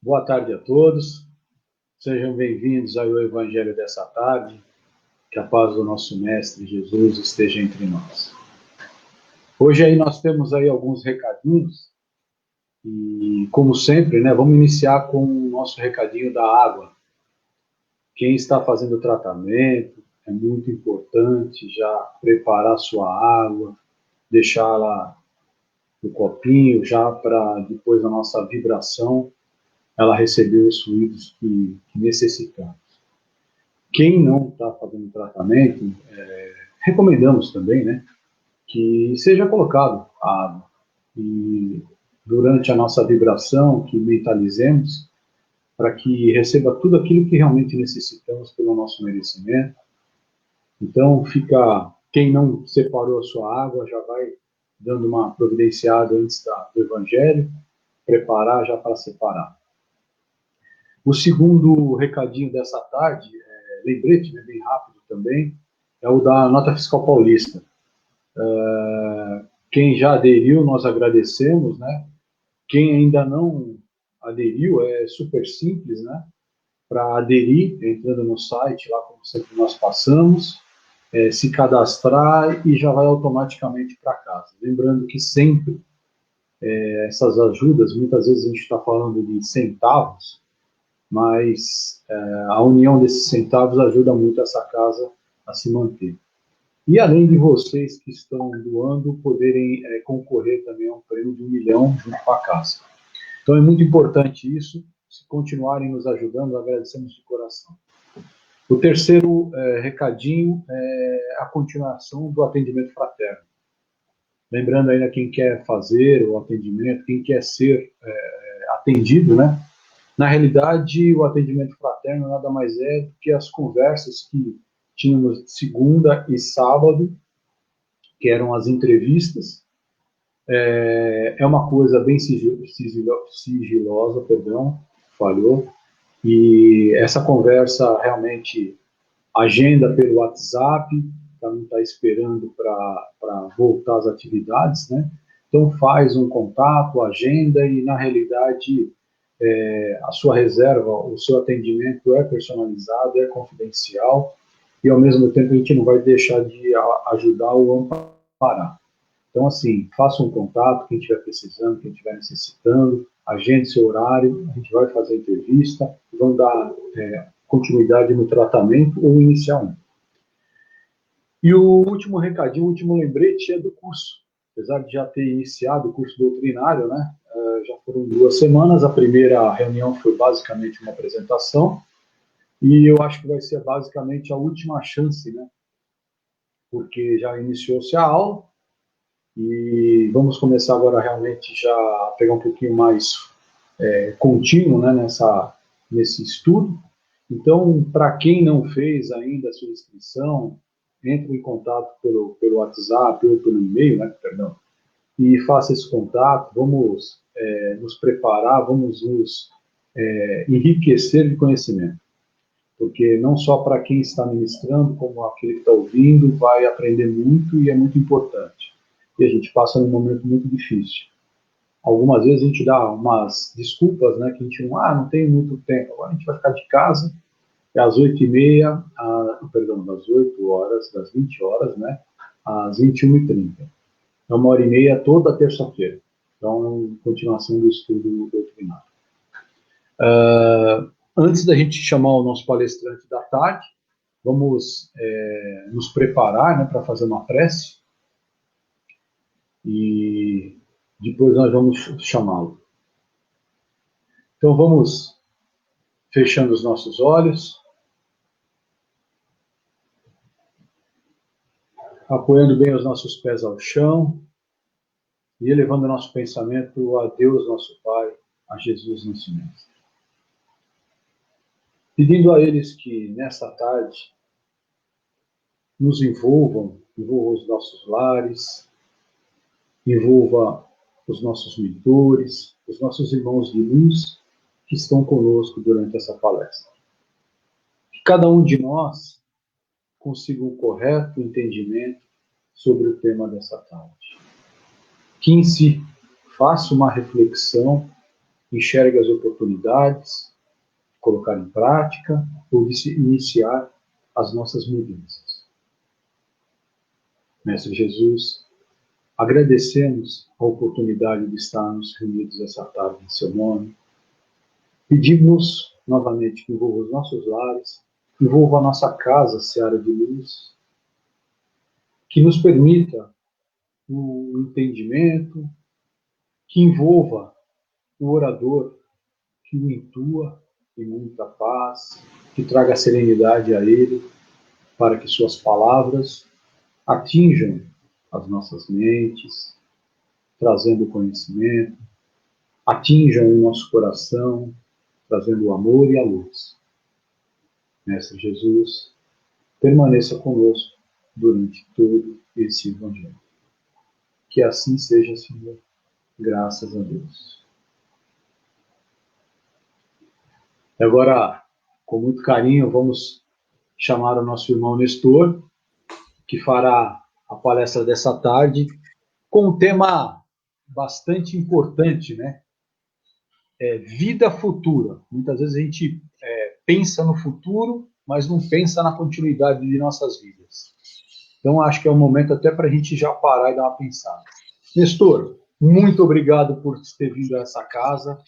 Boa tarde a todos, sejam bem-vindos ao Evangelho dessa tarde, que a paz do nosso Mestre Jesus esteja entre nós. Hoje aí nós temos aí alguns recadinhos, e como sempre, né, vamos iniciar com o nosso recadinho da água. Quem está fazendo o tratamento, é muito importante já preparar sua água, deixá-la no copinho, já para depois da nossa vibração, ela receber os fluidos que necessitamos. Quem não está fazendo tratamento, recomendamos também, né, que seja colocado a água. E durante a nossa vibração, que mentalizemos, para que receba tudo aquilo que realmente necessitamos pelo nosso merecimento. Então, quem não separou a sua água, já vai dando uma providenciada antes do Evangelho, preparar já para separar. O segundo recadinho dessa tarde, lembrete, né, bem rápido também, é o da Nota Fiscal Paulista. Quem já aderiu, nós agradecemos, né? Quem ainda não aderiu, é super simples, né? Para aderir, entrando no site, lá como sempre nós passamos, se cadastrar e já vai automaticamente para casa. Lembrando que sempre essas ajudas, muitas vezes a gente está falando de centavos, mas a união desses centavos ajuda muito essa casa a se manter. E além de vocês que estão doando, poderem concorrer também a um prêmio de 1 milhão junto com a casa. Então é muito importante isso, se continuarem nos ajudando, agradecemos de coração. O terceiro recadinho é a continuação do atendimento fraterno. Lembrando ainda quem quer fazer o atendimento, quem quer ser atendido, né? Na realidade, o atendimento fraterno nada mais é do que as conversas que tínhamos segunda e sábado, que eram as entrevistas. É uma coisa bem sigilosa, falhou. E essa conversa realmente agenda pelo WhatsApp, não está esperando para voltar às atividades, né? Então faz um contato, agenda e na realidade a sua reserva, o seu atendimento é personalizado, é confidencial e ao mesmo tempo a gente não vai deixar de ajudar ou amparar. Então, assim, faça um contato, quem estiver precisando, quem estiver necessitando, agende seu horário, a gente vai fazer a entrevista, vão dar continuidade no tratamento ou iniciar um. E o último recadinho, o último lembrete é do curso. Apesar de já ter iniciado o curso doutrinário, né, já foram 2 semanas, a primeira reunião foi basicamente uma apresentação, e eu acho que vai ser basicamente a última chance, né, porque já iniciou-se a aula, e vamos começar agora realmente já a pegar um pouquinho mais contínuo, né, nesse estudo. Então, para quem não fez ainda a sua inscrição, entre em contato pelo WhatsApp ou pelo e-mail, né, perdão, e faça esse contato, vamos nos preparar, vamos nos enriquecer de conhecimento. Porque não só para quem está ministrando, como aquele que está ouvindo, vai aprender muito e é muito importante. E a gente passa num momento muito difícil. Algumas vezes a gente dá umas desculpas, né, que a gente não tem muito tempo, agora a gente vai ficar de casa, às 8h30, das 8 horas, das 20 horas, né, às 21h30. É 1h30 toda terça-feira. Então, continuação do estudo doutrinário. Antes da gente chamar o nosso palestrante da tarde, vamos nos preparar, né, para fazer uma prece e depois nós vamos chamá-lo. Então vamos fechando os nossos olhos, apoiando bem os nossos pés ao chão e elevando nosso pensamento a Deus, nosso Pai, a Jesus, nosso Mestre. Pedindo a eles que, nesta tarde, nos envolvam os nossos lares, envolva os nossos mentores, os nossos irmãos de luz que estão conosco durante essa palestra. Que cada um de nós consiga um correto entendimento sobre o tema dessa tarde. Que em si faça uma reflexão enxergue as oportunidades, colocar em prática ou de iniciar as nossas mudanças. Mestre Jesus, agradecemos a oportunidade de estarmos reunidos essa tarde em seu nome. Pedimos novamente que envolva os nossos lares, envolva a nossa casa, seara de luz, que nos permita o entendimento, que envolva o orador, que o intua em muita paz, que traga serenidade a ele, para que suas palavras atinjam as nossas mentes, trazendo conhecimento, atinjam o nosso coração, trazendo o amor e a luz. Mestre Jesus, permaneça conosco durante todo esse Evangelho. Que assim seja, Senhor. Graças a Deus. E agora, com muito carinho, vamos chamar o nosso irmão Nestor, que fará a palestra dessa tarde, com um tema bastante importante, né? Vida futura. Muitas vezes a gente pensa no futuro, mas não pensa na continuidade de nossas vidas. Então, acho que é um momento até para a gente já parar e dar uma pensada. Nestor, muito obrigado por ter vindo a essa casa,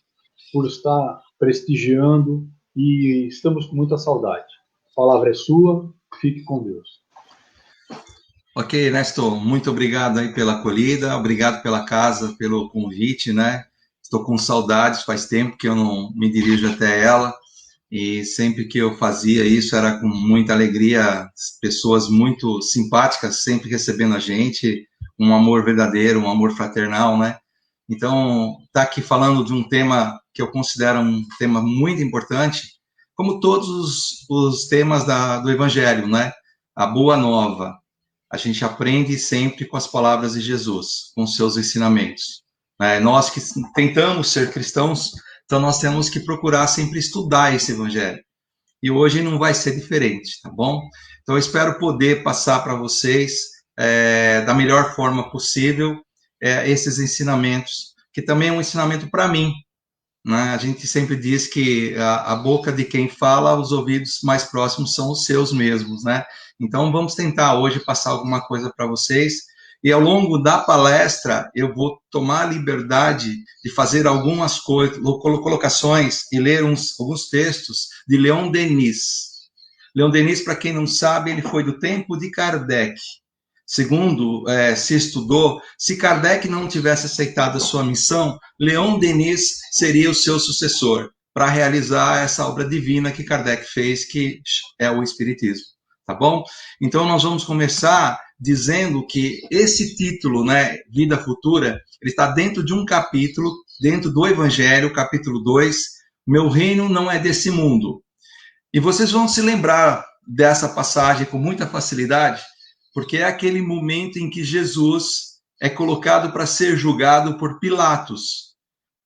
por estar prestigiando, e estamos com muita saudade. A palavra é sua, fique com Deus. Ok, Nestor, muito obrigado aí pela acolhida, obrigado pela casa, pelo convite, né? Estou com saudades, faz tempo que eu não me dirijo até ela, e sempre que eu fazia isso era com muita alegria, pessoas muito simpáticas sempre recebendo a gente, um amor verdadeiro, um amor fraternal, né? Então, estar aqui falando de um tema que eu considero um tema muito importante, como todos os temas do Evangelho, né? A Boa Nova. A gente aprende sempre com as palavras de Jesus, com seus ensinamentos. Nós que tentamos ser cristãos, então nós temos que procurar sempre estudar esse Evangelho. E hoje não vai ser diferente, tá bom? Então eu espero poder passar para vocês, da melhor forma possível, esses ensinamentos, que também é um ensinamento para mim, né? A gente sempre diz que a boca de quem fala, os ouvidos mais próximos são os seus mesmos, né? Então, vamos tentar hoje passar alguma coisa para vocês. E ao longo da palestra, eu vou tomar a liberdade de fazer algumas colocações e ler alguns textos de Leon Denis. Leon Denis, para quem não sabe, ele foi do tempo de Kardec. Segundo se estudou, se Kardec não tivesse aceitado a sua missão, Leon Denis seria o seu sucessor para realizar essa obra divina que Kardec fez, que é o Espiritismo. Tá bom? Então, nós vamos começar dizendo que esse título, né, Vida Futura, ele está dentro de um capítulo, dentro do Evangelho, capítulo 2, Meu reino não é desse mundo. E vocês vão se lembrar dessa passagem com muita facilidade, porque é aquele momento em que Jesus é colocado para ser julgado por Pilatos.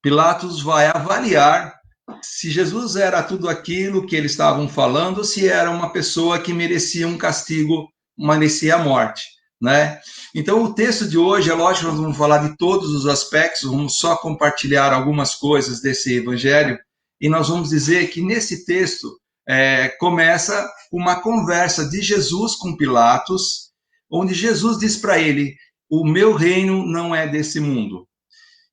Pilatos vai avaliar se Jesus era tudo aquilo que eles estavam falando, ou se era uma pessoa que merecia um castigo, merecia a morte, né? Então, o texto de hoje, é lógico, nós vamos falar de todos os aspectos, vamos só compartilhar algumas coisas desse evangelho, e nós vamos dizer que nesse texto começa uma conversa de Jesus com Pilatos, onde Jesus diz para ele: o meu reino não é desse mundo.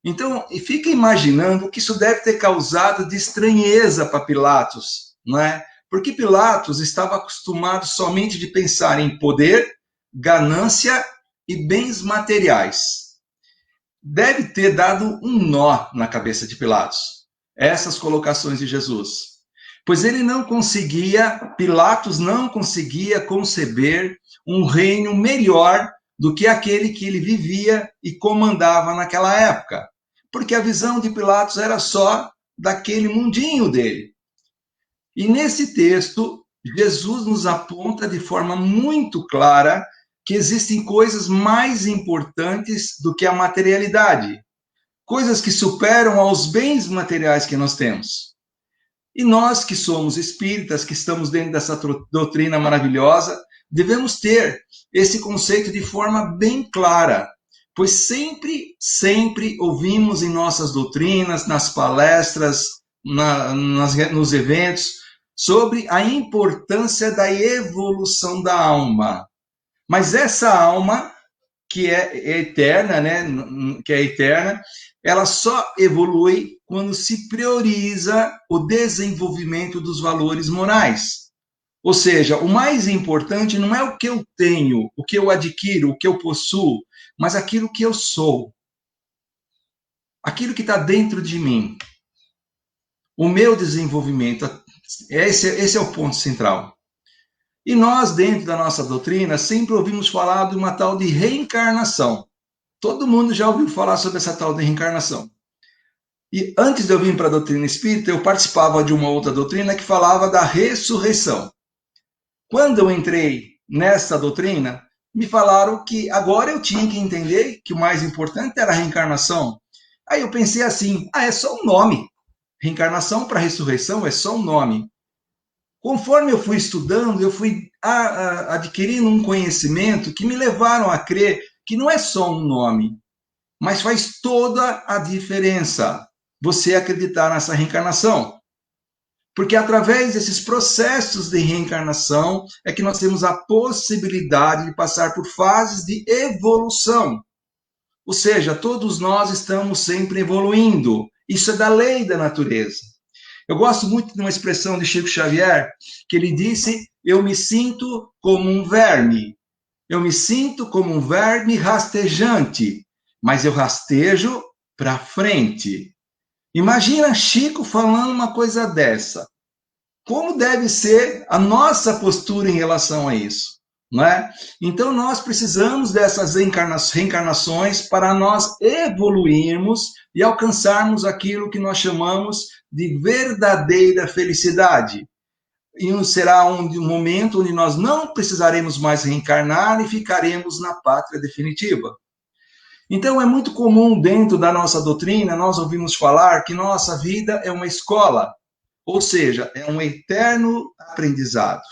Então, fica imaginando que isso deve ter causado de estranheza para Pilatos, não é? Porque Pilatos estava acostumado somente de pensar em poder, ganância e bens materiais. Deve ter dado um nó na cabeça de Pilatos, essas colocações de Jesus. Pois Pilatos não conseguia conceber um reino melhor do que aquele que ele vivia e comandava naquela época. Porque a visão de Pilatos era só daquele mundinho dele. E nesse texto, Jesus nos aponta de forma muito clara que existem coisas mais importantes do que a materialidade. Coisas que superam aos bens materiais que nós temos. E nós que somos espíritas, que estamos dentro dessa doutrina maravilhosa, devemos ter esse conceito de forma bem clara. pois sempre ouvimos em nossas doutrinas, nas palestras, nos eventos, sobre a importância da evolução da alma. Mas essa alma, que é eterna, né, que é eterna, ela só evolui quando se prioriza o desenvolvimento dos valores morais. Ou seja, o mais importante não é o que eu tenho, o que eu adquiro, o que eu possuo, mas aquilo que eu sou. Aquilo que está dentro de mim. O meu desenvolvimento. Esse é o ponto central. E nós, dentro da nossa doutrina, sempre ouvimos falar de uma tal de reencarnação. Todo mundo já ouviu falar sobre essa tal de reencarnação. E antes de eu vir para a doutrina espírita, eu participava de uma outra doutrina que falava da ressurreição. Quando eu entrei nessa doutrina, me falaram que agora eu tinha que entender que o mais importante era a reencarnação. Aí eu pensei assim, é só um nome. Reencarnação para ressurreição é só um nome. Conforme eu fui estudando, eu fui adquirindo um conhecimento que me levaram a crer que não é só um nome, mas faz toda a diferença você acreditar nessa reencarnação. Porque através desses processos de reencarnação é que nós temos a possibilidade de passar por fases de evolução. Ou seja, todos nós estamos sempre evoluindo. Isso é da lei da natureza. Eu gosto muito de uma expressão de Chico Xavier, que ele disse, eu me sinto como um verme. Eu me sinto como um verme rastejante, mas eu rastejo para frente. Imagina Chico falando uma coisa dessa. Como deve ser a nossa postura em relação a isso? Não é? Então, nós precisamos dessas reencarnações para nós evoluirmos e alcançarmos aquilo que nós chamamos de verdadeira felicidade. E será um momento onde nós não precisaremos mais reencarnar e ficaremos na pátria definitiva. Então, é muito comum dentro da nossa doutrina, nós ouvimos falar que nossa vida é uma escola, ou seja, é um eterno aprendizado.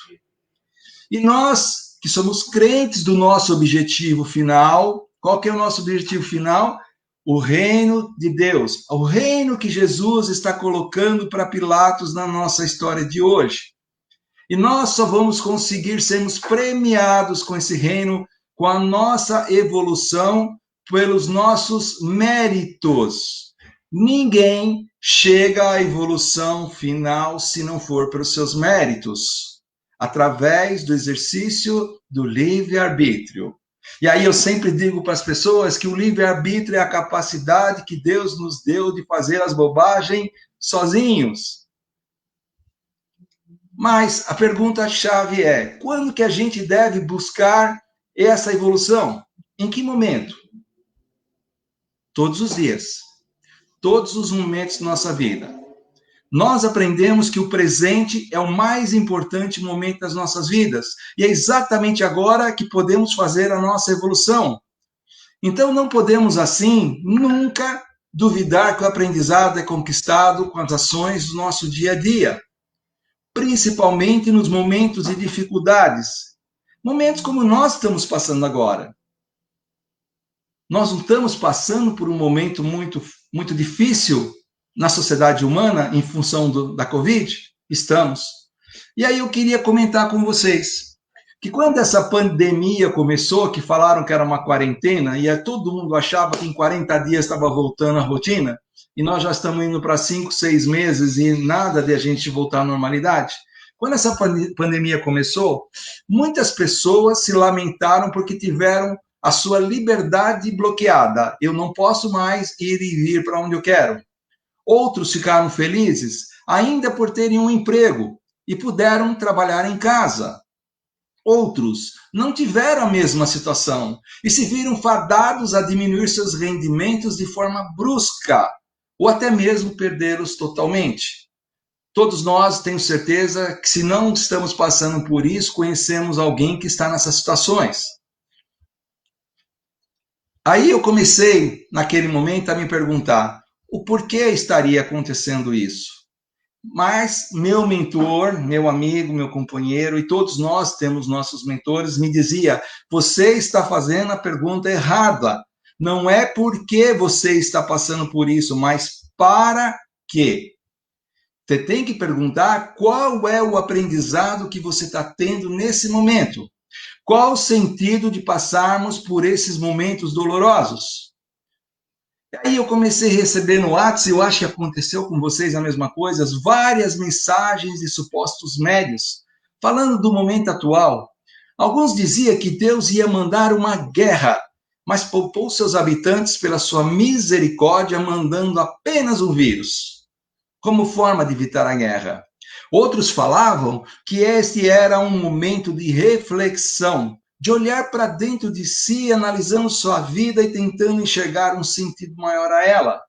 E nós, que somos crentes do nosso objetivo final, qual que é o nosso objetivo final? O reino de Deus, o reino que Jesus está colocando para Pilatos na nossa história de hoje. E nós só vamos conseguir sermos premiados com esse reino, com a nossa evolução, pelos nossos méritos. Ninguém chega à evolução final se não for pelos seus méritos, através do exercício do livre-arbítrio. E aí eu sempre digo para as pessoas que o livre-arbítrio é a capacidade que Deus nos deu de fazer as bobagens sozinhos. Mas a pergunta-chave é, quando que a gente deve buscar essa evolução? Em que momento? Todos os dias. Todos os momentos da nossa vida. Nós aprendemos que o presente é o mais importante momento das nossas vidas. E é exatamente agora que podemos fazer a nossa evolução. Então não podemos, assim, nunca duvidar que o aprendizado é conquistado com as ações do nosso dia a dia. Principalmente nos momentos de dificuldades. Momentos como nós estamos passando agora. Nós não estamos passando por um momento muito difícil na sociedade humana em função da Covid? Estamos. E aí eu queria comentar com vocês que quando essa pandemia começou, que falaram que era uma quarentena, e todo mundo achava que em 40 dias estava voltando à rotina, e nós já estamos indo para 5, 6 meses e nada de a gente voltar à normalidade. Quando essa pandemia começou, muitas pessoas se lamentaram porque tiveram a sua liberdade bloqueada. Eu não posso mais ir e vir para onde eu quero. Outros ficaram felizes ainda por terem um emprego e puderam trabalhar em casa. Outros não tiveram a mesma situação e se viram fadados a diminuir seus rendimentos de forma brusca ou até mesmo perdê-los totalmente. Todos nós, tenho certeza, que se não estamos passando por isso, conhecemos alguém que está nessas situações. Aí eu comecei, naquele momento, a me perguntar o porquê estaria acontecendo isso. Mas meu mentor, meu amigo, meu companheiro, e todos nós temos nossos mentores, me dizia, você está fazendo a pergunta errada. Não é porque você está passando por isso, mas para quê? Você tem que perguntar qual é o aprendizado que você está tendo nesse momento. Qual o sentido de passarmos por esses momentos dolorosos? E aí eu comecei a receber no WhatsApp, eu acho que aconteceu com vocês a mesma coisa, várias mensagens de supostos médios, falando do momento atual. Alguns diziam que Deus ia mandar uma guerra, mas poupou seus habitantes pela sua misericórdia, mandando apenas um vírus, como forma de evitar a guerra. Outros falavam que este era um momento de reflexão, de olhar para dentro de si, analisando sua vida e tentando enxergar um sentido maior a ela.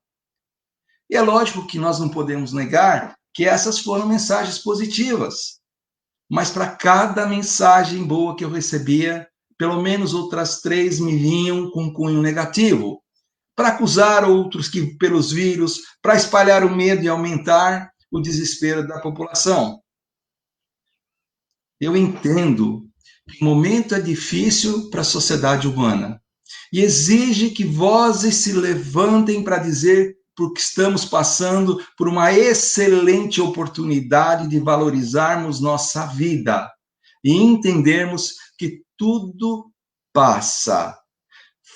E é lógico que nós não podemos negar que essas foram mensagens positivas. Mas para cada mensagem boa que eu recebia, pelo menos outras 3 me vinham com cunho negativo, para acusar outros que pelos vírus, para espalhar o medo e aumentar o desespero da população. Eu entendo que o momento é difícil para a sociedade humana e exige que vozes se levantem para dizer porque estamos passando por uma excelente oportunidade de valorizarmos nossa vida e entendermos que tudo passa.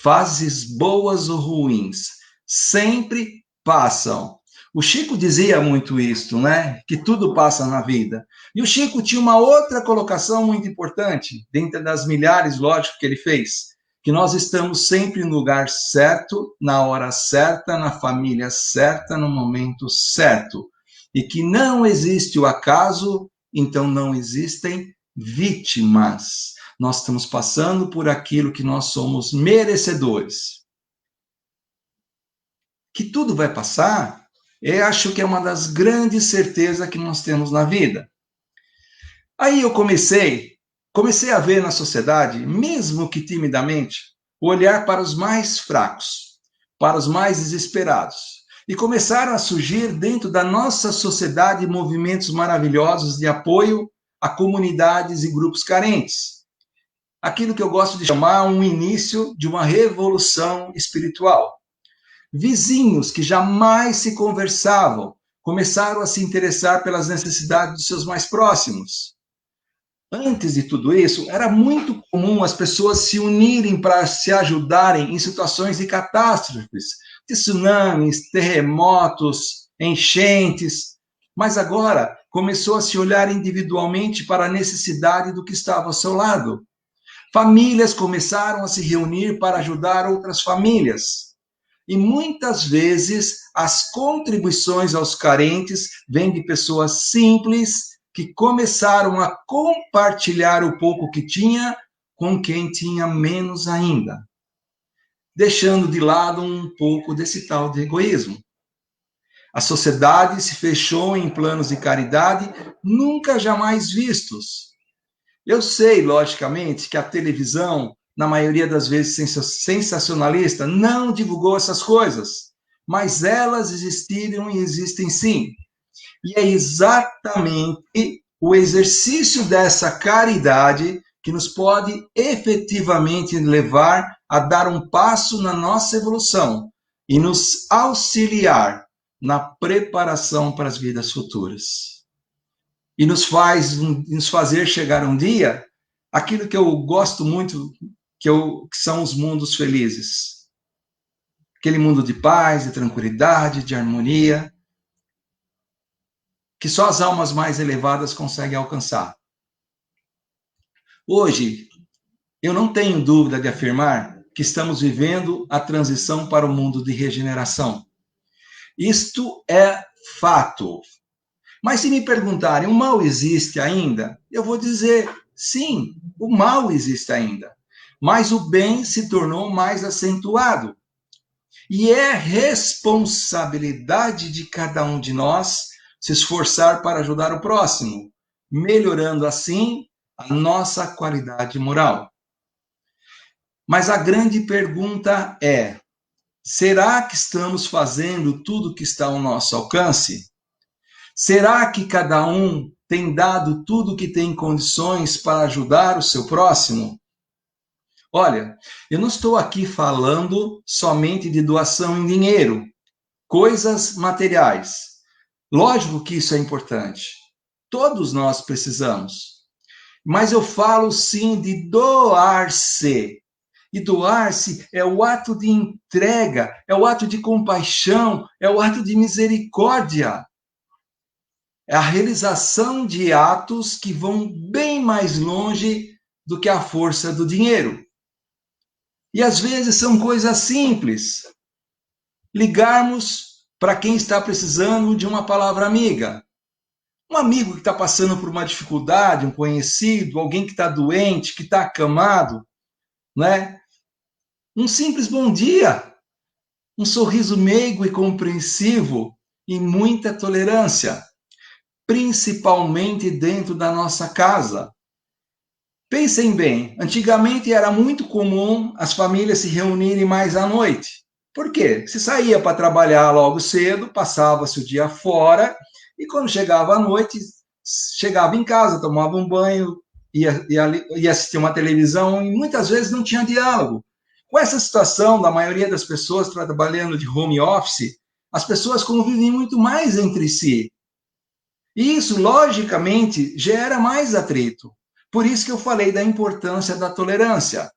Fases boas ou ruins sempre passam. O Chico dizia muito isso, né? Que tudo passa na vida. E o Chico tinha uma outra colocação muito importante, dentro das milhares, lógico, que ele fez, que nós estamos sempre no lugar certo, na hora certa, na família certa, no momento certo. E que não existe o acaso, então não existem vítimas. Nós estamos passando por aquilo que nós somos merecedores. Que tudo vai passar, eu acho que é uma das grandes certezas que nós temos na vida. Aí eu comecei a ver na sociedade, mesmo que timidamente, o olhar para os mais fracos, para os mais desesperados. E começaram a surgir dentro da nossa sociedade movimentos maravilhosos de apoio a comunidades e grupos carentes. Aquilo que eu gosto de chamar um início de uma revolução espiritual. Vizinhos que jamais se conversavam começaram a se interessar pelas necessidades dos seus mais próximos. Antes de tudo isso, era muito comum as pessoas se unirem para se ajudarem em situações de catástrofes, de tsunamis, terremotos, enchentes. Mas agora começou a se olhar individualmente para a necessidade do que estava ao seu lado. Famílias começaram a se reunir para ajudar outras famílias. E muitas vezes as contribuições aos carentes vêm de pessoas simples que começaram a compartilhar o pouco que tinha com quem tinha menos ainda, deixando de lado um pouco desse tal de egoísmo. A sociedade se fechou em planos de caridade nunca jamais vistos. Eu sei, logicamente, que a televisão, na maioria das vezes sensacionalista, não divulgou essas coisas, mas elas existiram e existem sim. E é exatamente o exercício dessa caridade que nos pode efetivamente levar a dar um passo na nossa evolução e nos auxiliar na preparação para as vidas futuras. E nos fazer chegar um dia aquilo que eu gosto muito, que são os mundos felizes. Aquele mundo de paz, de tranquilidade, de harmonia, que só as almas mais elevadas conseguem alcançar. Hoje, eu não tenho dúvida de afirmar que estamos vivendo a transição para o mundo de regeneração. Isto é fato. Mas se me perguntarem, o mal existe ainda? Eu vou dizer, sim, o mal existe ainda. Mas o bem se tornou mais acentuado. E é responsabilidade de cada um de nós se esforçar para ajudar o próximo, melhorando assim a nossa qualidade moral. Mas a grande pergunta é: será que estamos fazendo tudo que está ao nosso alcance? Será que cada um tem dado tudo que tem condições para ajudar o seu próximo? Olha, eu não estou aqui falando somente de doação em dinheiro, coisas materiais. Lógico que isso é importante. Todos nós precisamos. Mas eu falo sim de doar-se. E doar-se é o ato de entrega, é o ato de compaixão, é o ato de misericórdia. É a realização de atos que vão bem mais longe do que a força do dinheiro. E às vezes são coisas simples. Ligarmos para quem está precisando de uma palavra amiga. Um amigo que está passando por uma dificuldade, um conhecido, alguém que está doente, que está acamado, né? Um simples bom dia, um sorriso meigo e compreensivo e muita tolerância, principalmente dentro da nossa casa. Pensem bem, antigamente era muito comum as famílias se reunirem mais à noite. Por quê? Se saía para trabalhar logo cedo, passava-se o dia fora, e quando chegava à noite, chegava em casa, tomava um banho, ia assistir uma televisão, e muitas vezes não tinha diálogo. Com essa situação da maioria das pessoas trabalhando de home office, as pessoas convivem muito mais entre si. E isso, logicamente, gera mais atrito. Por isso que eu falei da importância da tolerância.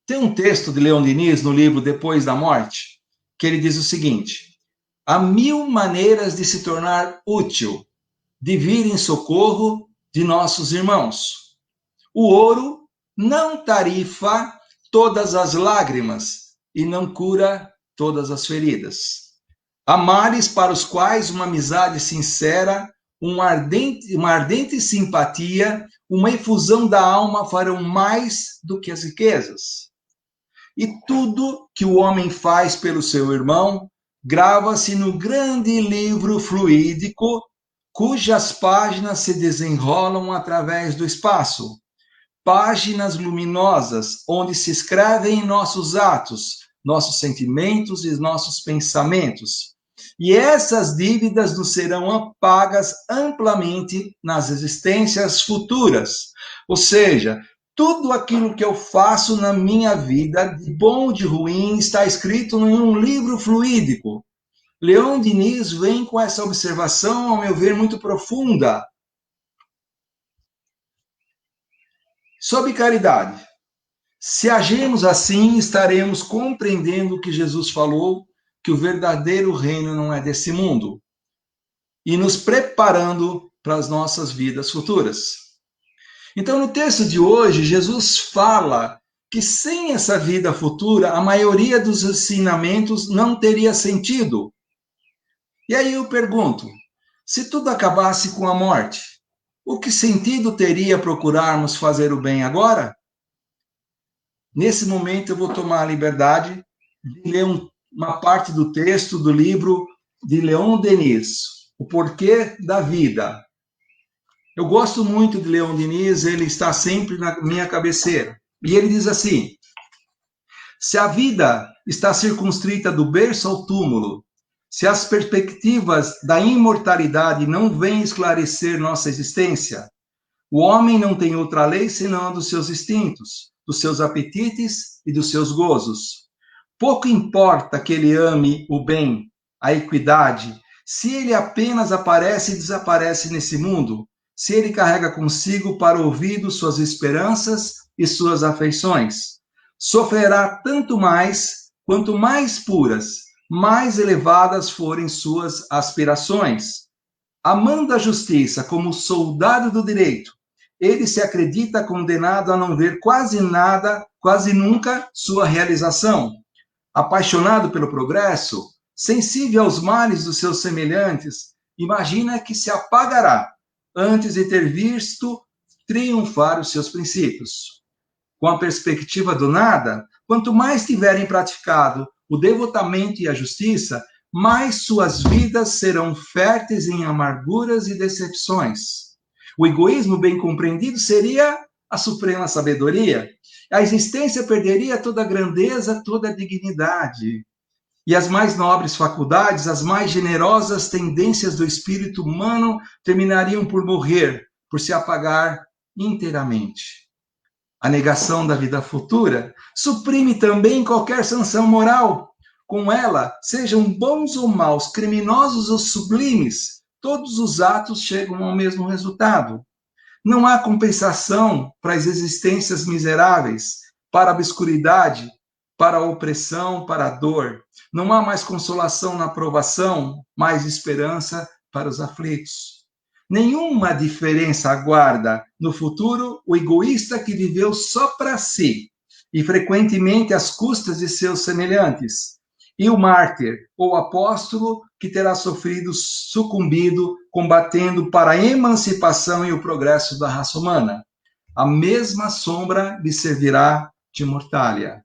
Tem um texto de Leon Denis no livro Depois da Morte, que ele diz o seguinte: há 1000 maneiras de se tornar útil, de vir em socorro de nossos irmãos. O ouro não tarifa todas as lágrimas e não cura todas as feridas. Há males para os quais uma amizade sincera, uma ardente simpatia, uma efusão da alma farão mais do que as riquezas. E tudo que o homem faz pelo seu irmão grava-se no grande livro fluídico, cujas páginas se desenrolam através do espaço. Páginas luminosas, onde se escrevem nossos atos, nossos sentimentos e nossos pensamentos. E essas dívidas nos serão pagas amplamente nas existências futuras. Ou seja, tudo aquilo que eu faço na minha vida, de bom ou de ruim, está escrito em um livro fluídico. Leon Denis vem com essa observação, ao meu ver, muito profunda. Sobre caridade. Se agirmos assim, estaremos compreendendo o que Jesus falou, que o verdadeiro reino não é desse mundo, e nos preparando para as nossas vidas futuras. Então, no texto de hoje, Jesus fala que sem essa vida futura, a maioria dos ensinamentos não teria sentido. E aí eu pergunto, se tudo acabasse com a morte, o que sentido teria procurarmos fazer o bem agora? Nesse momento eu vou tomar a liberdade de ler uma parte do texto do livro de Leon Denis, O Porquê da Vida. Eu gosto muito de Leon Denis, ele está sempre na minha cabeceira. E ele diz assim: se a vida está circunscrita do berço ao túmulo, se as perspectivas da imortalidade não vêm esclarecer nossa existência, o homem não tem outra lei senão a dos seus instintos, dos seus apetites e dos seus gozos. Pouco importa que ele ame o bem, a equidade, se ele apenas aparece e desaparece nesse mundo, se ele carrega consigo para o ouvido suas esperanças e suas afeições. Sofrerá tanto mais, quanto mais puras, mais elevadas forem suas aspirações. Amando a justiça como soldado do direito, ele se acredita condenado a não ver quase nada, quase nunca, sua realização. Apaixonado pelo progresso, sensível aos males dos seus semelhantes, imagina que se apagará antes de ter visto triunfar os seus princípios. Com a perspectiva do nada, quanto mais tiverem praticado o devotamento e a justiça, mais suas vidas serão férteis em amarguras e decepções. O egoísmo bem compreendido seria a suprema sabedoria. A existência perderia toda a grandeza, toda a dignidade. E as mais nobres faculdades, as mais generosas tendências do espírito humano terminariam por morrer, por se apagar inteiramente. a negação da vida futura, suprime também qualquer sanção moral. Com ela, sejam bons ou maus, criminosos ou sublimes, todos os atos chegam ao mesmo resultado. Não há compensação para as existências miseráveis, para a obscuridade, para a opressão, para a dor. Não há mais consolação na provação, mais esperança para os aflitos. Nenhuma diferença aguarda no futuro o egoísta que viveu só para si, e frequentemente às custas de seus semelhantes, e o mártir ou apóstolo que terá sucumbido, combatendo para a emancipação e o progresso da raça humana. A mesma sombra lhe servirá de mortalha.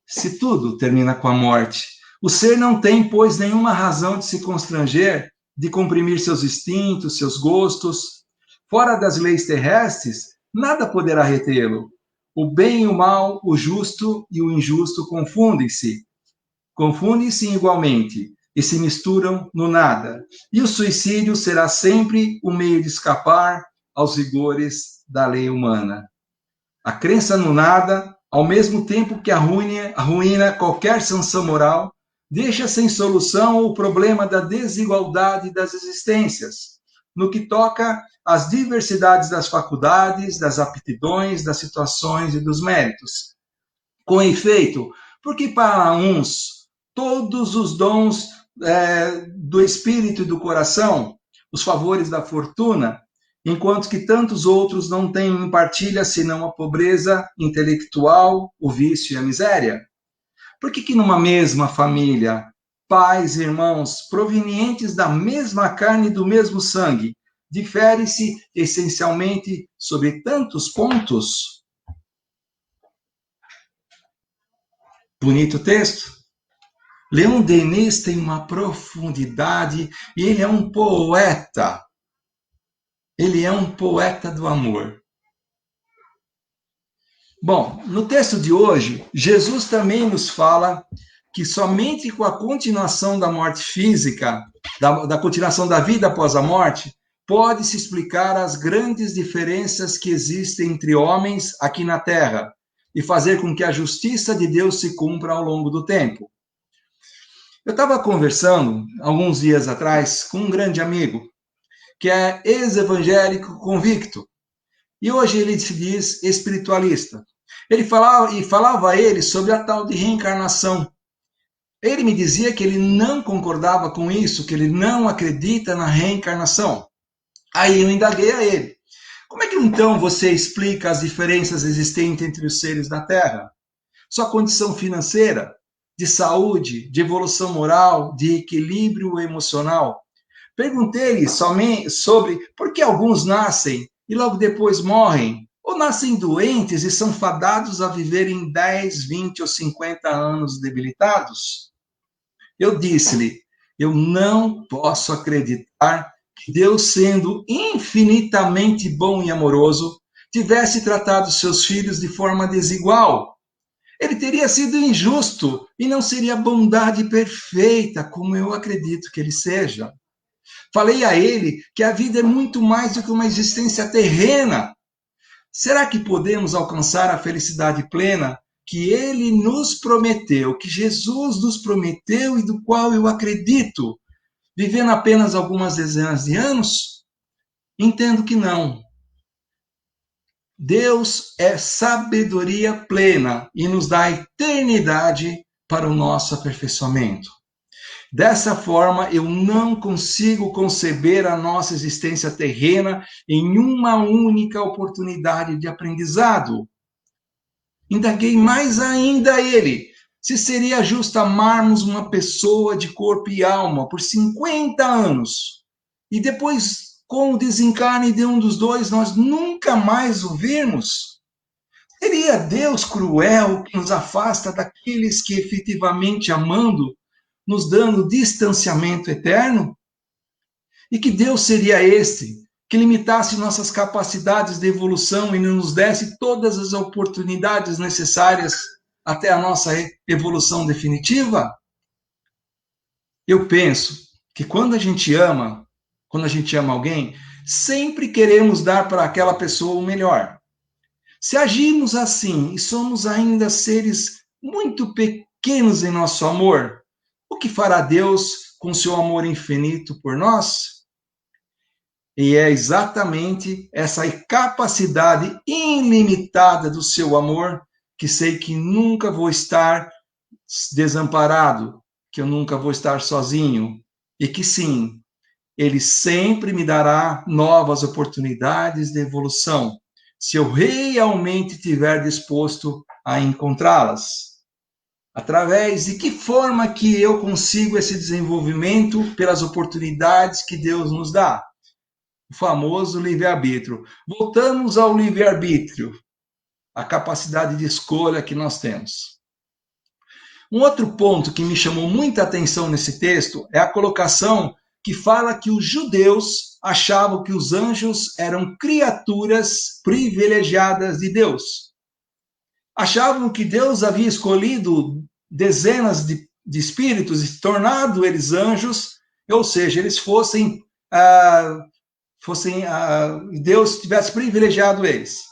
Se tudo termina com a morte, o ser não tem, pois, nenhuma razão de se constranger, de comprimir seus instintos, seus gostos. Fora das leis terrestres, nada poderá retê-lo. O bem e o mal, o justo e o injusto confundem-se igualmente e se misturam no nada. E o suicídio será sempre o meio de escapar aos rigores da lei humana. A crença no nada, ao mesmo tempo que arruína qualquer sanção moral, deixa sem solução o problema da desigualdade das existências, no que toca às diversidades das faculdades, das aptidões, das situações e dos méritos. Com efeito, porque para uns todos os dons do espírito e do coração, os favores da fortuna, enquanto que tantos outros não têm em partilha senão a pobreza intelectual, o vício e a miséria? Por que numa mesma família, pais e irmãos provenientes da mesma carne e do mesmo sangue, difere-se essencialmente sobre tantos pontos? Bonito texto. Leon Denis tem uma profundidade e ele é um poeta. Ele é um poeta do amor. Bom, no texto de hoje, Jesus também nos fala que somente com a continuação da morte física, da continuação da vida após a morte, pode-se explicar as grandes diferenças que existem entre homens aqui na Terra e fazer com que a justiça de Deus se cumpra ao longo do tempo. Eu estava conversando, alguns dias atrás, com um grande amigo, que é ex-evangélico convicto, e hoje ele se diz espiritualista. Ele falava a ele sobre a tal de reencarnação. Ele me dizia que ele não concordava com isso, que ele não acredita na reencarnação. Aí eu indaguei a ele: como é que então você explica as diferenças existentes entre os seres da Terra? Sua condição financeira, de saúde, de evolução moral, de equilíbrio emocional. Perguntei-lhe somente sobre por que alguns nascem e logo depois morrem, ou nascem doentes e são fadados a viverem 10, 20 ou 50 anos debilitados. Eu disse-lhe: eu não posso acreditar que Deus, sendo infinitamente bom e amoroso, tivesse tratado seus filhos de forma desigual. Ele teria sido injusto e não seria bondade perfeita, como eu acredito que ele seja. Falei a ele que a vida é muito mais do que uma existência terrena. Será que podemos alcançar a felicidade plena que ele nos prometeu, que Jesus nos prometeu e do qual eu acredito, vivendo apenas algumas dezenas de anos? Entendo que não. Deus é sabedoria plena e nos dá a eternidade para o nosso aperfeiçoamento. Dessa forma, eu não consigo conceber a nossa existência terrena em uma única oportunidade de aprendizado. Indaguei mais ainda a ele se seria justo amarmos uma pessoa de corpo e alma por 50 anos e depois, com o desencarne de um dos dois, nós nunca mais o virmos? Seria Deus cruel que nos afasta daqueles que efetivamente amando, nos dando distanciamento eterno? E que Deus seria este que limitasse nossas capacidades de evolução e não nos desse todas as oportunidades necessárias até a nossa evolução definitiva? Eu penso que quando a gente ama alguém, sempre queremos dar para aquela pessoa o melhor. Se agimos assim e somos ainda seres muito pequenos em nosso amor, o que fará Deus com seu amor infinito por nós? E é exatamente essa capacidade ilimitada do seu amor que sei que nunca vou estar desamparado, que eu nunca vou estar sozinho, e que sim, ele sempre me dará novas oportunidades de evolução, se eu realmente estiver disposto a encontrá-las. Através de que forma que eu consigo esse desenvolvimento pelas oportunidades que Deus nos dá? O famoso livre-arbítrio. Voltamos ao livre-arbítrio, a capacidade de escolha que nós temos. Um outro ponto que me chamou muita atenção nesse texto é a colocação que fala que os judeus achavam que os anjos eram criaturas privilegiadas de Deus. Achavam que Deus havia escolhido dezenas de espíritos e tornado eles anjos, ou seja, eles Deus tivesse privilegiado eles.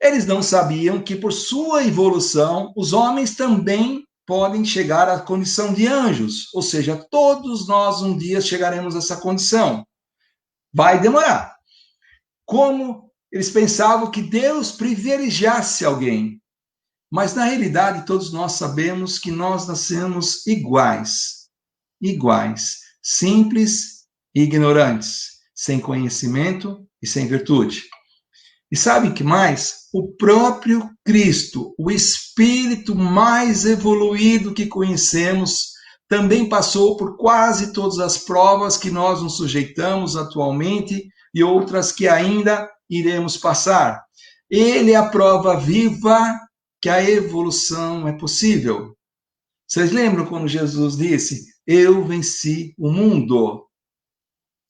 Eles não sabiam que, por sua evolução, os homens também podem chegar à condição de anjos, ou seja, todos nós um dia chegaremos a essa condição. Vai demorar. Como eles pensavam que Deus privilegiasse alguém, mas na realidade todos nós sabemos que nós nascemos iguais, simples e ignorantes, sem conhecimento e sem virtude. E sabe o que mais? O próprio Cristo, o espírito mais evoluído que conhecemos, também passou por quase todas as provas que nós nos sujeitamos atualmente e outras que ainda iremos passar. Ele é a prova viva que a evolução é possível. Vocês lembram quando Jesus disse: eu venci o mundo?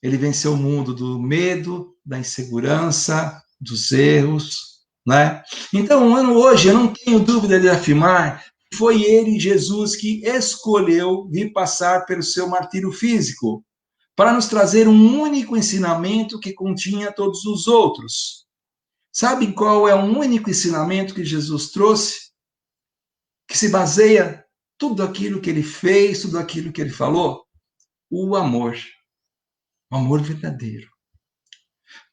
Ele venceu o mundo do medo, da insegurança, dos erros, né? Então, hoje, eu não tenho dúvida de afirmar que foi ele, Jesus, que escolheu vir passar pelo seu martírio físico, para nos trazer um único ensinamento que continha todos os outros. Sabe qual é o único ensinamento que Jesus trouxe? Que se baseia tudo aquilo que ele fez, tudo aquilo que ele falou? O amor. O amor verdadeiro.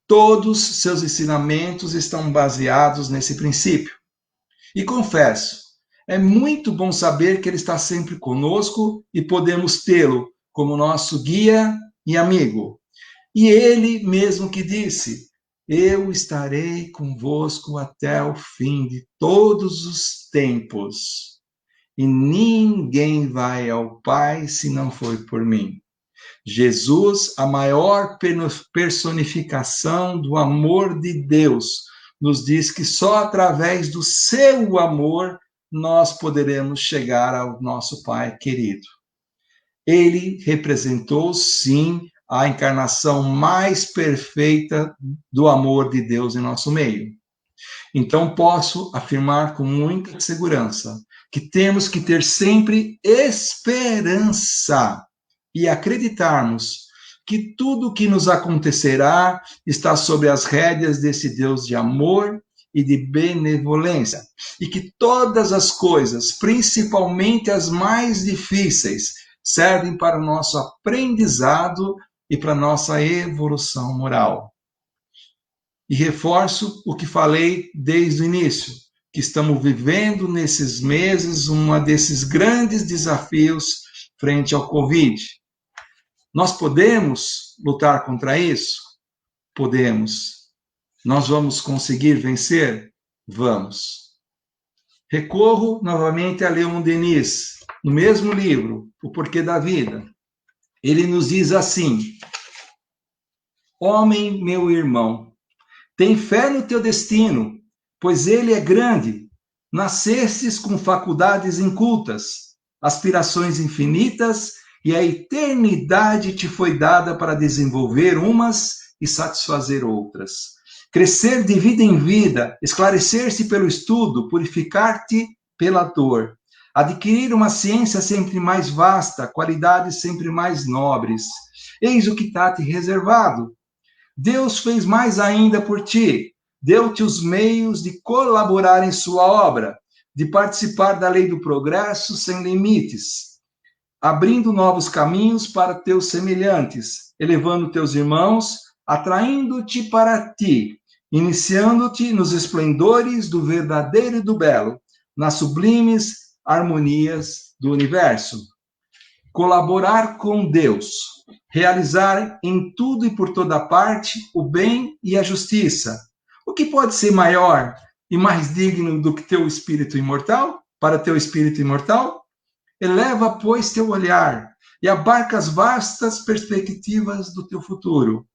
Todos seus ensinamentos estão baseados nesse princípio. E confesso, é muito bom saber que ele está sempre conosco e podemos tê-lo como nosso guia e amigo. E ele mesmo que disse: eu estarei convosco até o fim de todos os tempos. E ninguém vai ao Pai se não for por mim. Jesus, a maior personificação do amor de Deus, nos diz que só através do seu amor nós poderemos chegar ao nosso Pai querido. Ele representou, sim, a encarnação mais perfeita do amor de Deus em nosso meio. Então, posso afirmar com muita segurança que temos que ter sempre esperança e acreditarmos que tudo o que nos acontecerá está sob as rédeas desse Deus de amor e de benevolência, e que todas as coisas, principalmente as mais difíceis, servem para o nosso aprendizado e para a nossa evolução moral. E reforço o que falei desde o início, que estamos vivendo nesses meses um desses grandes desafios frente ao Covid. Nós podemos lutar contra isso? Podemos. Nós vamos conseguir vencer? Vamos. Recorro novamente a Leon Denis, no mesmo livro, O Porquê da Vida. Ele nos diz assim: homem, meu irmão, tem fé no teu destino, pois ele é grande. Nascestes com faculdades incultas, aspirações infinitas, e a eternidade te foi dada para desenvolver umas e satisfazer outras. Crescer de vida em vida, esclarecer-se pelo estudo, purificar-te pela dor. Adquirir uma ciência sempre mais vasta, qualidades sempre mais nobres. Eis o que está te reservado. Deus fez mais ainda por ti. deu-te os meios de colaborar em sua obra, de participar da lei do progresso sem limites, abrindo novos caminhos para teus semelhantes, elevando teus irmãos, atraindo-te para ti, iniciando-te nos esplendores do verdadeiro e do belo, nas sublimes harmonias do universo. Colaborar com Deus, realizar em tudo e por toda parte o bem e a justiça. O que pode ser maior e mais digno do que teu espírito imortal, para teu espírito imortal? Eleva, pois, teu olhar e abarca as vastas perspectivas do teu futuro.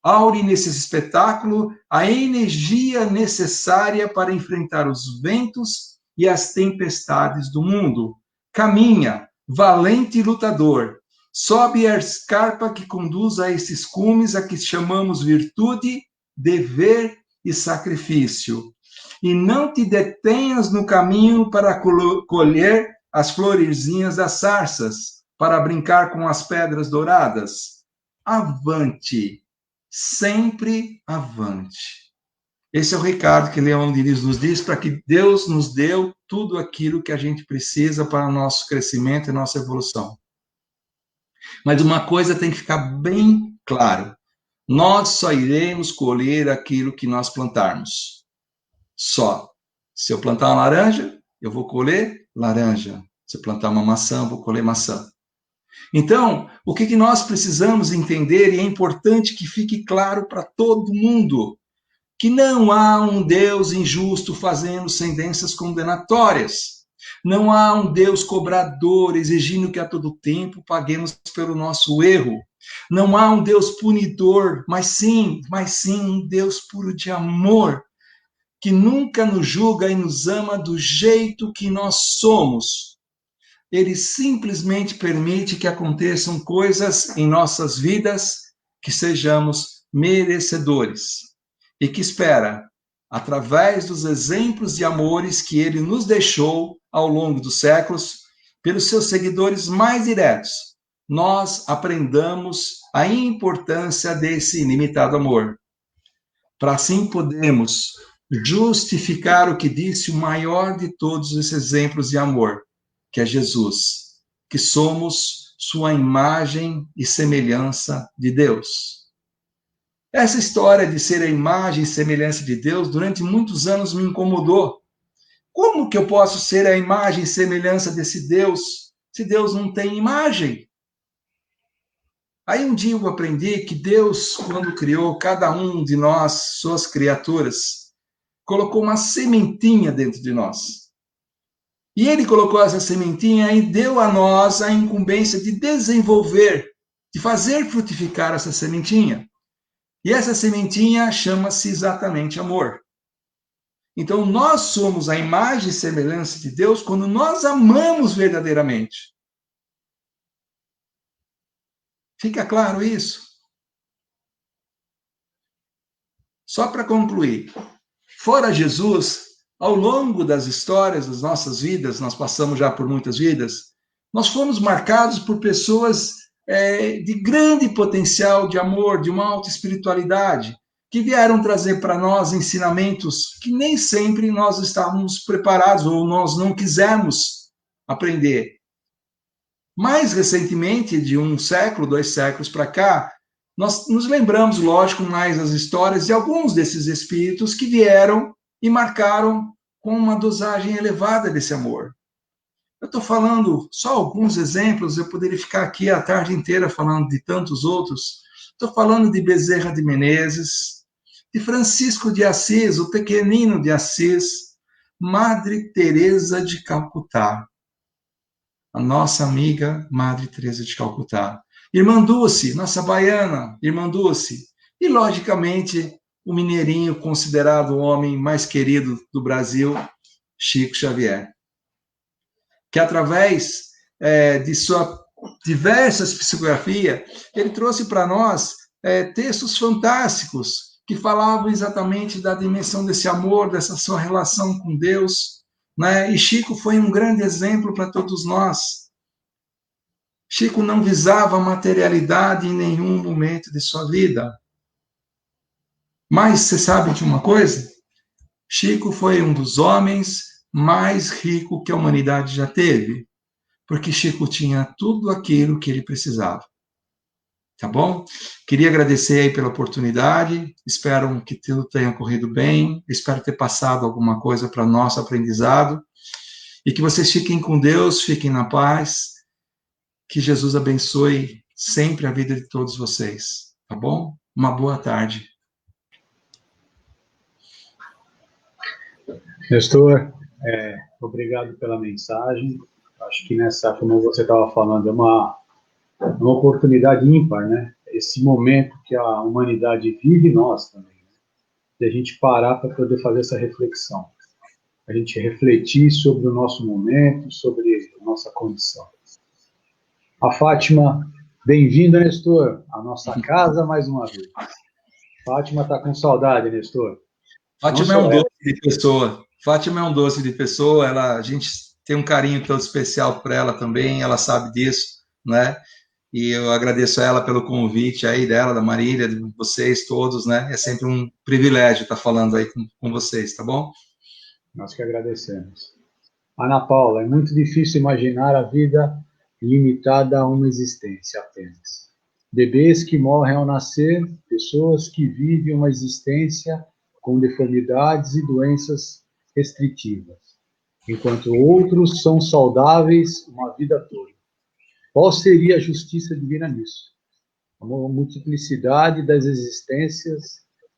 Aure nesse espetáculo a energia necessária para enfrentar os ventos e as tempestades do mundo. Caminha, valente lutador, sobe a escarpa que conduz a esses cumes a que chamamos virtude, dever e sacrifício. E não te detenhas no caminho para colher as florezinhas das sarças, para brincar com as pedras douradas. Avante, sempre avante. Esse é o recado que Leon Denis nos diz, para que Deus nos deu tudo aquilo que a gente precisa para o nosso crescimento e nossa evolução. Mas uma coisa tem que ficar bem claro: nós só iremos colher aquilo que nós plantarmos. Só. Se eu plantar uma laranja, eu vou colher laranja. Se eu plantar uma maçã, eu vou colher maçã. Então, o que nós precisamos entender, e é importante que fique claro para todo mundo, que não há um Deus injusto fazendo sentenças condenatórias. Não há um Deus cobrador exigindo que a todo tempo paguemos pelo nosso erro. Não há um Deus punidor, mas sim um Deus puro de amor, que nunca nos julga e nos ama do jeito que nós somos. Ele simplesmente permite que aconteçam coisas em nossas vidas que sejamos merecedores. E que espera, através dos exemplos de amores que ele nos deixou ao longo dos séculos, pelos seus seguidores mais diretos, nós aprendamos a importância desse ilimitado amor. Para assim podermos justificar o que disse o maior de todos os exemplos de amor, que é Jesus, que somos sua imagem e semelhança de Deus. Essa história de ser a imagem e semelhança de Deus, durante muitos anos me incomodou. Como que eu posso ser a imagem e semelhança desse Deus, se Deus não tem imagem? Aí um dia eu aprendi que Deus, quando criou cada um de nós, suas criaturas, colocou uma sementinha dentro de nós. E ele colocou essa sementinha e deu a nós a incumbência de desenvolver, de fazer frutificar essa sementinha. E essa sementinha chama-se exatamente amor. Então, nós somos a imagem e semelhança de Deus quando nós amamos verdadeiramente. Fica claro isso? Só para concluir, fora Jesus, ao longo das histórias das nossas vidas, nós passamos já por muitas vidas, nós fomos marcados por pessoas de grande potencial de amor, de uma alta espiritualidade, que vieram trazer para nós ensinamentos que nem sempre nós estávamos preparados ou nós não quisemos aprender. Mais recentemente, de 1 século, 2 séculos para cá, nós nos lembramos, lógico, mais das histórias de alguns desses espíritos que vieram e marcaram com uma dosagem elevada desse amor. Eu estou falando só alguns exemplos, eu poderia ficar aqui a tarde inteira falando de tantos outros. Estou falando de Bezerra de Menezes, de Francisco de Assis, o pequenino de Assis, Madre Teresa de Calcutá, a nossa amiga Madre Teresa de Calcutá, Irmã Dulce, nossa baiana, Irmã Dulce, e, logicamente, o mineirinho considerado o homem mais querido do Brasil, Chico Xavier, que através de sua diversas psicografias, ele trouxe para nós textos fantásticos que falavam exatamente da dimensão desse amor, dessa sua relação com Deus, né? E Chico foi um grande exemplo para todos nós. Chico não visava materialidade em nenhum momento de sua vida, Mas você sabe de uma coisa? Chico foi um dos homens mais ricos que a humanidade já teve, porque Chico tinha tudo aquilo que ele precisava. Tá bom? Queria agradecer aí pela oportunidade, espero que tudo tenha corrido bem, espero ter passado alguma coisa para nosso aprendizado, e que vocês fiquem com Deus, fiquem na paz, que Jesus abençoe sempre a vida de todos vocês, tá bom? Uma boa tarde. Nestor, obrigado pela mensagem. Acho que como você estava falando, é uma oportunidade ímpar, né? Esse momento que a humanidade vive, nós também, né? De a gente parar para poder fazer essa reflexão. A gente refletir sobre o nosso momento, sobre a nossa condição. A Fátima, bem-vinda, Nestor, à nossa casa mais uma vez. Fátima está com saudade, Nestor. Fátima é um doce de pessoa. Fátima é um doce de pessoa, a gente tem um carinho todo especial por ela também, ela sabe disso, né? E eu agradeço a ela pelo convite aí dela, da Marília, de vocês todos, né? É sempre um privilégio estar falando aí com vocês, tá bom? Nós que agradecemos. Ana Paula, é muito difícil imaginar a vida limitada a uma existência apenas. Bebês que morrem ao nascer, pessoas que vivem uma existência com deformidades e doenças restritivas, enquanto outros são saudáveis uma vida toda. Qual seria a justiça divina nisso? A multiplicidade das existências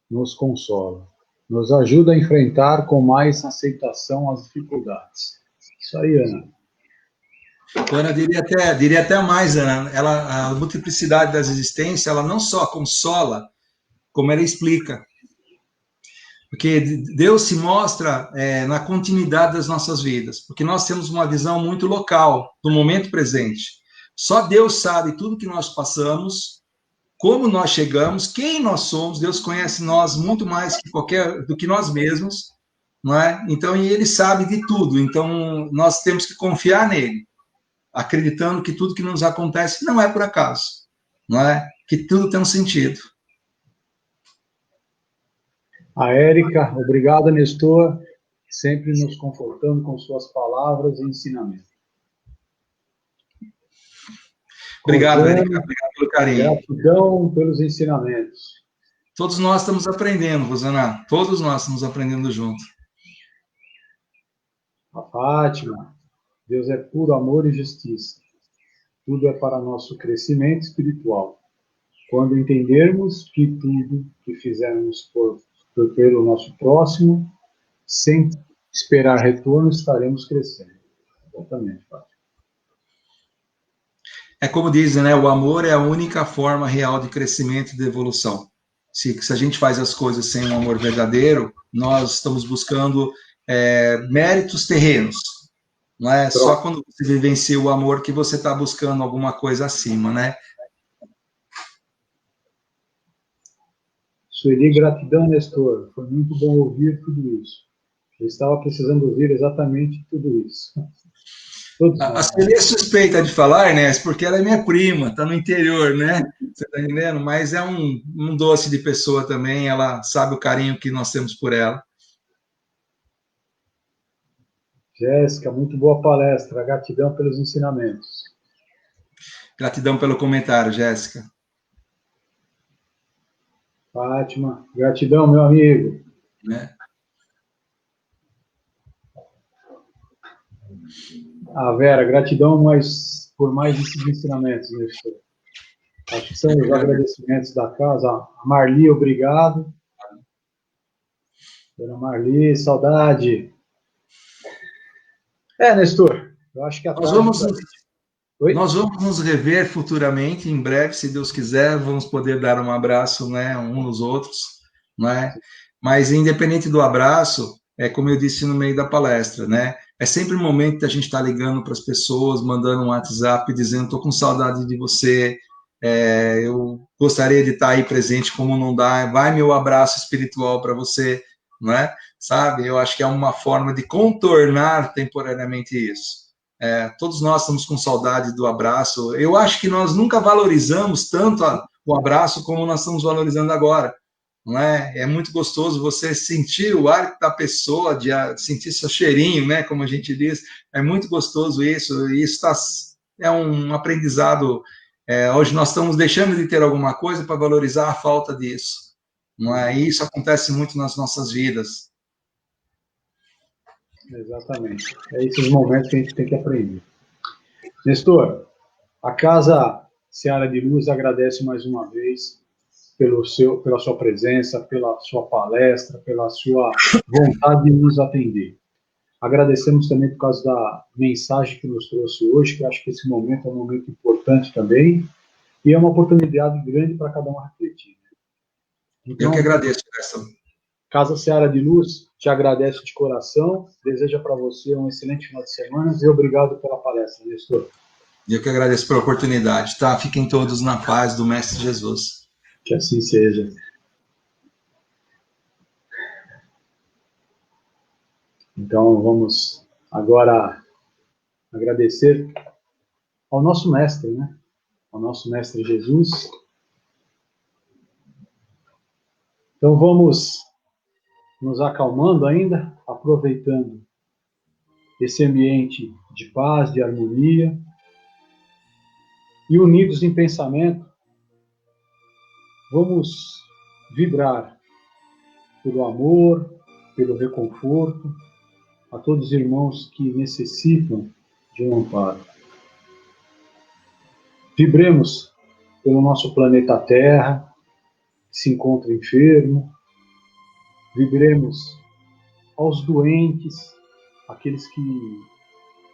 nos consola, nos ajuda a enfrentar com mais aceitação as dificuldades. Isso aí, Ana. Ana, diria até mais, Ana, a multiplicidade das existências, ela não só consola, como ela explica. Porque Deus se mostra na continuidade das nossas vidas, porque nós temos uma visão muito local, do momento presente. Só Deus sabe tudo que nós passamos, como nós chegamos, quem nós somos. Deus conhece nós muito mais do que nós mesmos, não é? Então, e Ele sabe de tudo. Então, nós temos que confiar nele, acreditando que tudo que nos acontece não é por acaso, não é? Que tudo tem um sentido. A Érica, obrigado, Nestor, sempre nos confortando com suas palavras e ensinamentos. Obrigado, Érica, obrigado pelo carinho. Gratidão pelos ensinamentos. Todos nós estamos aprendendo, Rosana, todos nós estamos aprendendo junto. A Fátima, Deus é puro amor e justiça. Tudo é para nosso crescimento espiritual. Quando entendermos que tudo que fizermos pelo nosso próximo, sem esperar retorno, estaremos crescendo. Exatamente, Fátima. É como dizem, né? O amor é a única forma real de crescimento e de evolução. Se a gente faz as coisas sem um amor verdadeiro, nós estamos buscando méritos terrenos. Não é só quando você vivencia o amor que você está buscando alguma coisa acima, né? Sueli, gratidão, Nestor. Foi muito bom ouvir tudo isso. Eu estava precisando ouvir exatamente tudo isso. A Sueli é suspeita de falar, né? Porque ela é minha prima, está no interior, né? Você está entendendo? Mas é um doce de pessoa também, ela sabe o carinho que nós temos por ela. Jéssica, muito boa palestra. Gratidão pelos ensinamentos. Gratidão pelo comentário, Jéssica. Fátima, gratidão, meu amigo. Né? A Vera, gratidão por mais esses ensinamentos, Nestor. Acho que são os agradecimentos da casa. A Marli, obrigado. Dona Marli, saudade. Nestor, eu acho que nós vamos nos rever futuramente, em breve, se Deus quiser, vamos poder dar um abraço, né, uns nos outros, né? Mas independente do abraço, como eu disse no meio da palestra, né? É sempre o momento da gente estar ligando para as pessoas, mandando um WhatsApp, dizendo, estou com saudade de você, eu gostaria de estar aí presente, como não dá, vai meu abraço espiritual para você, não é? Sabe? Eu acho que é uma forma de contornar temporariamente isso. Todos nós estamos com saudade do abraço. Eu acho que nós nunca valorizamos tanto o abraço como nós estamos valorizando agora, não é? É muito gostoso você sentir o ar da pessoa, de sentir seu cheirinho, né? Como a gente diz, é muito gostoso isso. E isso é um aprendizado. Hoje nós estamos deixando de ter alguma coisa para valorizar a falta disso, não é? E isso acontece muito nas nossas vidas. Exatamente. É esses momentos que a gente tem que aprender. Nestor, a Casa Seara de Luz agradece mais uma vez pela sua presença, pela sua palestra, pela sua vontade de nos atender. Agradecemos também por causa da mensagem que nos trouxe hoje, que acho que esse momento é um momento importante também, e é uma oportunidade grande para cada um refletir. Eu que Então, agradeço, Gerson. Casa Seara de Luz te agradece de coração, deseja para você um excelente final de semana e obrigado pela palestra, Nestor. Eu que agradeço pela oportunidade, tá? Fiquem todos na paz do Mestre Jesus. Que assim seja. Então, vamos agora agradecer ao nosso mestre, né? Ao nosso mestre Jesus. Então, vamos nos acalmando ainda, aproveitando esse ambiente de paz, de harmonia, e unidos em pensamento, vamos vibrar pelo amor, pelo reconforto, a todos os irmãos que necessitam de um amparo. Vibremos pelo nosso planeta Terra, que se encontra enfermo. Vibremos aos doentes, aqueles que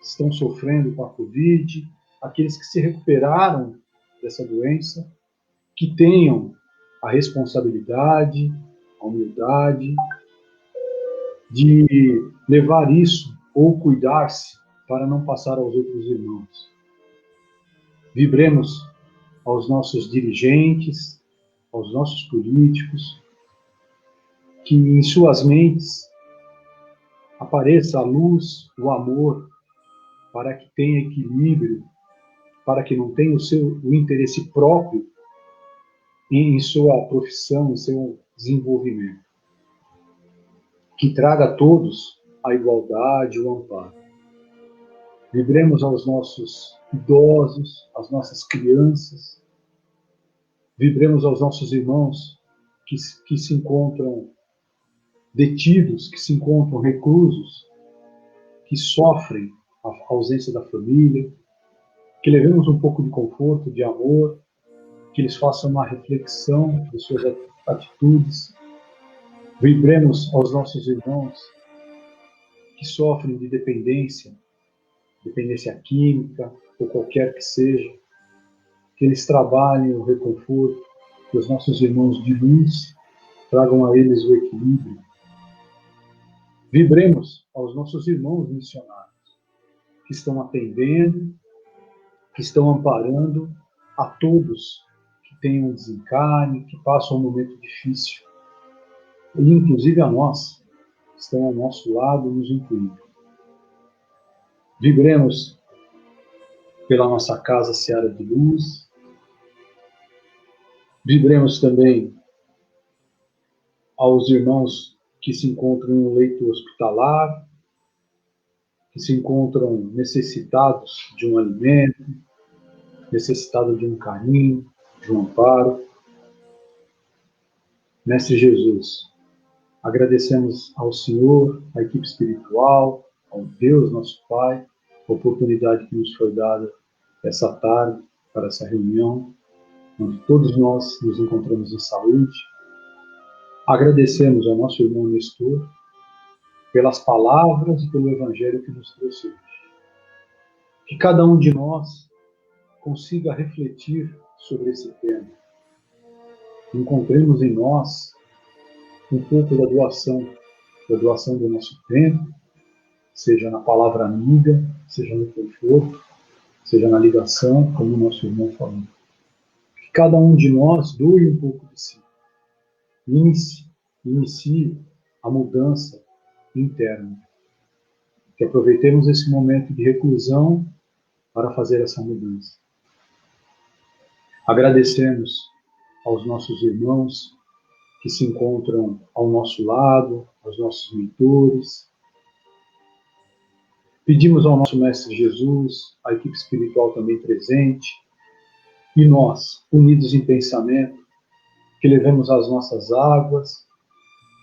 estão sofrendo com a Covid, aqueles que se recuperaram dessa doença, que tenham a responsabilidade, a humildade de levar isso ou cuidar-se para não passar aos outros irmãos. Vibremos aos nossos dirigentes, aos nossos políticos, que em suas mentes apareça a luz, o amor, para que tenha equilíbrio, para que não tenha o interesse próprio em sua profissão, em seu desenvolvimento. Que traga a todos a igualdade, o amparo. Vibremos aos nossos idosos, às nossas crianças, vibremos aos nossos irmãos que se encontram detidos, que se encontram reclusos, que sofrem a ausência da família, que levemos um pouco de conforto, de amor, que eles façam uma reflexão de suas atitudes. Vibremos aos nossos irmãos que sofrem de dependência química, ou qualquer que seja, que eles trabalhem o reconforto, que os nossos irmãos de luz tragam a eles o equilíbrio. Vibremos aos nossos irmãos missionários, que estão atendendo, que estão amparando a todos que têm um desencarne, que passam um momento difícil, e inclusive a nós, que estão ao nosso lado, nos incluindo. Vibremos pela nossa Casa Seara de Luz. Vibremos também aos irmãos que se encontram em um leito hospitalar, que se encontram necessitados de um alimento, necessitados de um carinho, de um amparo. Mestre Jesus, agradecemos ao Senhor, à equipe espiritual, ao Deus, nosso Pai, a oportunidade que nos foi dada essa tarde para essa reunião, onde todos nós nos encontramos em saúde. Agradecemos ao nosso irmão Nestor pelas palavras e pelo Evangelho que nos trouxe hoje. Que cada um de nós consiga refletir sobre esse tema. Encontremos em nós um pouco da doação do nosso tempo, seja na palavra amiga, seja no conforto, seja na ligação, como o nosso irmão falou. Que cada um de nós doe um pouco de si. Inicie a mudança interna. Que aproveitemos esse momento de reclusão para fazer essa mudança. Agradecemos aos nossos irmãos que se encontram ao nosso lado, aos nossos mentores. Pedimos ao nosso Mestre Jesus, a equipe espiritual também presente, e nós, unidos em pensamento, que levemos as nossas águas,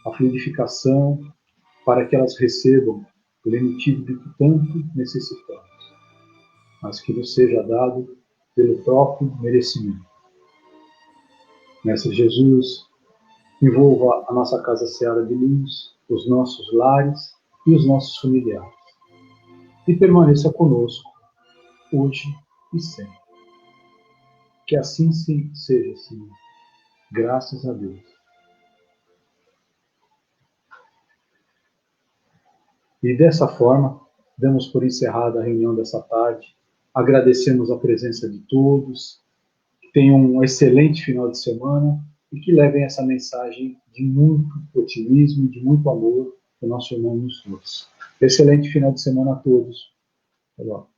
a fluidificação, para que elas recebam o lenitivo de que tanto necessitamos, mas que nos seja dado pelo próprio merecimento. Mestre Jesus, envolva a nossa casa seara de luz, os nossos lares e os nossos familiares, e permaneça conosco, hoje e sempre. Que assim seja, Senhor. Graças a Deus. E dessa forma, damos por encerrada a reunião dessa tarde. Agradecemos a presença de todos. Que tenham um excelente final de semana e que levem essa mensagem de muito otimismo, de muito amor para o nosso irmão nos todos. Excelente final de semana a todos. Até logo.